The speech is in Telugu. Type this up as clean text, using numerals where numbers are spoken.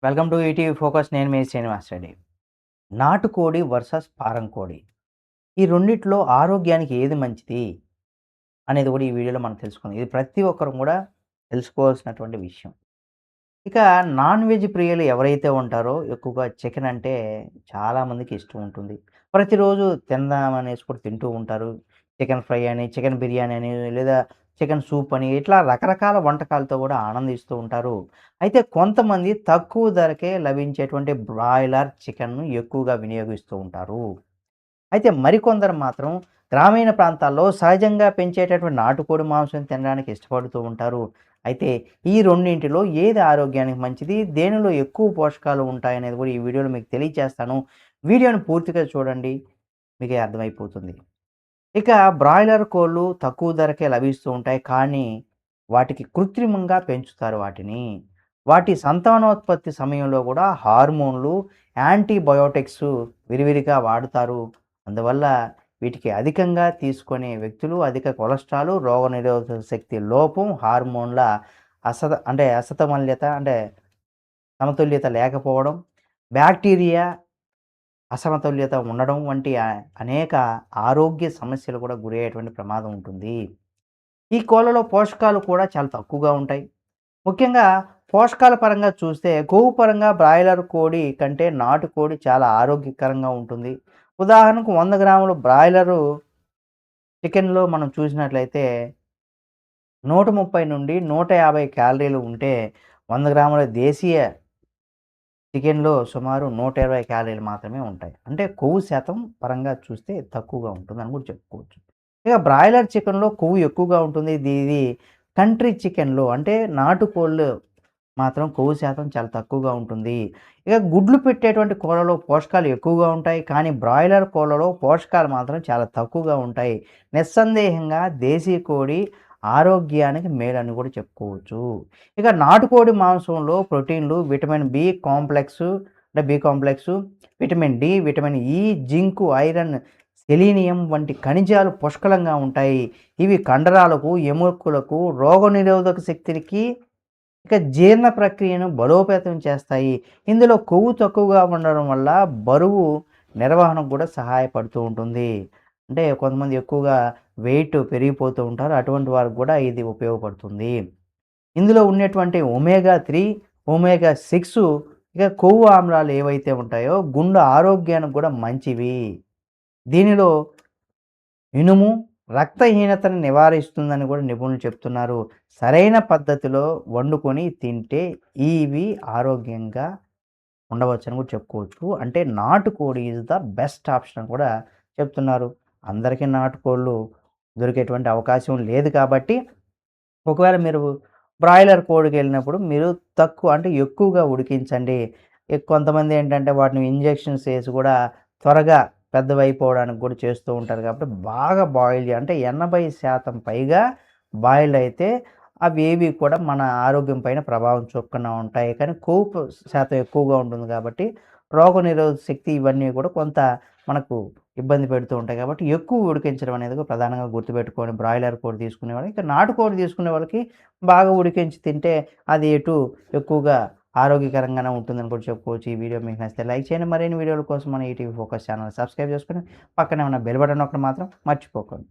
Welcome to ETV focus. నేను మీ శ్రీనివాస్ రెడ్డి. నాటుకోడి వర్సెస్ ఫారం కోడి. ఈ రెండిట్లో ఆరోగ్యానికి ఏది మంచిది అనేది కూడా ఈ వీడియోలో మనం తెలుసుకుందాం. ఇది ప్రతి ఒక్కరు కూడా తెలుసుకోవాల్సినటువంటి విషయం. ఇక నాన్ వెజ్ ప్రియులు ఎవరైతే ఉంటారో ఎక్కువగా చికెన్ అంటే చాలామందికి ఇష్టం ఉంటుంది. ప్రతిరోజు తిందామనేసి కూడా తింటూ ఉంటారు. చికెన్ ఫ్రై అని, చికెన్ బిర్యానీ అని, లేదా చికెన్ సూప్ అని ఇట్లా రకరకాల వంటకాలతో కూడా ఆనందిస్తూ ఉంటారు. అయితే కొంతమంది తక్కువ ధరకే లభించేటువంటి బ్రాయిలర్ చికెన్‌ను ఎక్కువగా వినియోగిస్తూ ఉంటారు. అయితే మరికొందరు మాత్రం గ్రామీణ ప్రాంతాల్లో సహజంగా పెంచేటటువంటి నాటుకోడి మాంసం తినడానికి ఇష్టపడుతూ ఉంటారు. అయితే ఈ రెండింటిలో ఏది ఆరోగ్యానికి మంచిది? దేనిలో ఎక్కువ పోషకాలు ఉంటాయనేది కూడా ఈ వీడియోలో మీకు తెలియచేస్తాను. వీడియోని పూర్తిగా చూడండి. మీకే అర్థమైపోతుంది. ఇక బ్రాయిలర్ కోళ్ళు తక్కువ ధరకే లభిస్తూ ఉంటాయి. కానీ వాటికి కృత్రిమంగా పెంచుతారు వాటిని. వాటి సంతానోత్పత్తి సమయంలో కూడా హార్మోన్లు, యాంటీబయోటిక్స్ విరివిరిగా వాడుతారు. అందువల్ల వీటికి అధికంగా తీసుకునే వ్యక్తులు అధిక కొలెస్ట్రాల్, రోగనిరోధక శక్తి లోపం, హార్మోన్ల అసమతుల్యత సమతుల్యత లేకపోవడం, బ్యాక్టీరియా అసమతుల్యత ఉండడం వంటి అనేక ఆరోగ్య సమస్యలు కూడా గురయ్యేటువంటి ప్రమాదం ఉంటుంది. ఈ కోళ్ళలో పోషకాలు కూడా చాలా తక్కువగా ఉంటాయి. ముఖ్యంగా పోషకాల పరంగా చూస్తే కొవ్వు పరంగా బ్రాయిలర్ కోడి కంటే నాటుకోడి చాలా ఆరోగ్యకరంగా ఉంటుంది. ఉదాహరణకు 100 గ్రాములు బ్రాయిలరు చికెన్‌లో మనం చూసినట్లయితే 130 నుండి 150 క్యాలరీలు ఉంటే, 100 గ్రాముల దేశీయ చికెన్‌లో సుమారు 120 క్యాలరీలు మాత్రమే ఉంటాయి. అంటే కొవ్వు శాతం పరంగా చూస్తే తక్కువగా ఉంటుందని కూడా చెప్పుకోవచ్చు. ఇక బ్రాయిలర్ చికెన్‌లో కొవ్వు ఎక్కువగా ఉంటుంది. ఇది కంట్రీ చికెన్‌లో అంటే నాటుకోళ్ళు మాత్రం కొవ్వు శాతం చాలా తక్కువగా ఉంటుంది. ఇక గుడ్లు పెట్టేటువంటి కోళ్ళలో పోషకాలు ఎక్కువగా ఉంటాయి. కానీ బ్రాయిలర్ కోళ్ళలో పోషకాలు మాత్రం చాలా తక్కువగా ఉంటాయి. నిస్సందేహంగా దేశీ కోడి ఆరోగ్యానికి మేలని కూడా చెప్పుకోవచ్చు. ఇక నాటుకోడి మాంసంలో ప్రోటీన్లు, vitamin B complex, vitamin D, vitamin E, zinc, iron, selenium వంటి ఖనిజాలు పుష్కలంగా ఉంటాయి. ఇవి కండరాలకు, ఎముకలకు, రోగనిరోధక శక్తికి ఇక జీర్ణ ప్రక్రియను బలోపేతం చేస్తాయి. ఇందులో కొవ్వు తక్కువగా ఉండడం వల్ల బరువు నిర్వహణకు కూడా సహాయపడుతూ ఉంటుంది. అంటే కొంతమంది ఎక్కువగా వెయిట్ పెరిగిపోతూ ఉంటారు. అటువంటి వారికి కూడా ఇది ఉపయోగపడుతుంది. ఇందులో ఉన్నటువంటి ఒమేగా 3, ఒమేగా 6 ఇక కొవ్వు ఆమ్లాలు ఏవైతే ఉంటాయో గుండె ఆరోగ్యానికి కూడా మంచివి. దీనిలో ఇనుము రక్తహీనతను నివారిస్తుందని కూడా నిపుణులు చెప్తున్నారు. సరైన పద్ధతిలో వండుకొని తింటే ఇవి ఆరోగ్యంగా ఉండవచ్చని కూడా చెప్పుకోవచ్చు. అంటే నాటుకోడి ఈజ్ ద బెస్ట్ ఆప్షన్ అని కూడా చెప్తున్నారు. అందరికీ నాటుకోళ్ళు దొరికేటువంటి అవకాశం లేదు కాబట్టి, ఒకవేళ మీరు బ్రాయిలర్ కోడికెళ్ళినప్పుడు మీరు తక్కువ అంటే ఎక్కువగా ఉడికించండి. కొంతమంది ఏంటంటే వాటిని ఇంజెక్షన్స్ ఏసి కూడా త్వరగా పెద్దవైపోవడానికి కూడా చేస్తూ ఉంటారు కాబట్టి బాగా బాయిల్ అంటే 80% పైగా బాయిల్డ్ అయితే అవేవి కూడా మన ఆరోగ్యం పైన ప్రభావం చూపకుండా ఉంటాయి. కానీ కొవ్వు శాతం ఎక్కువగా ఉంటుంది కాబట్టి రోగనిరోధక శక్తి ఇవన్నీ కూడా కొంత మనకు ఇబ్బంది పెడుతూ ఉంటాయి కాబట్టి ఎక్కువ ఉడికించడం అనేది కూడా ప్రధానంగా గుర్తుపెట్టుకోండి. బ్రాయిలర్ కోడి తీసుకునేవాళ్ళు. ఇక నాటుకోడి తీసుకునే వాళ్ళకి బాగా ఉడికించి తింటే అది ఎక్కువగా ఆరోగ్యకరంగానే ఉంటుందని కూడా చెప్పుకోవచ్చు. ఈ వీడియో మీకు నచ్చితే లైక్ చేయండి. మరిన్ని వీడియోల కోసం మన ఈటీవీ ఫోకస్ ఛానల్ సబ్స్క్రైబ్ చేసుకొని పక్కనే ఉన్న బెల్ బటన్ నొక్కడం మాత్రం మర్చిపోకండి.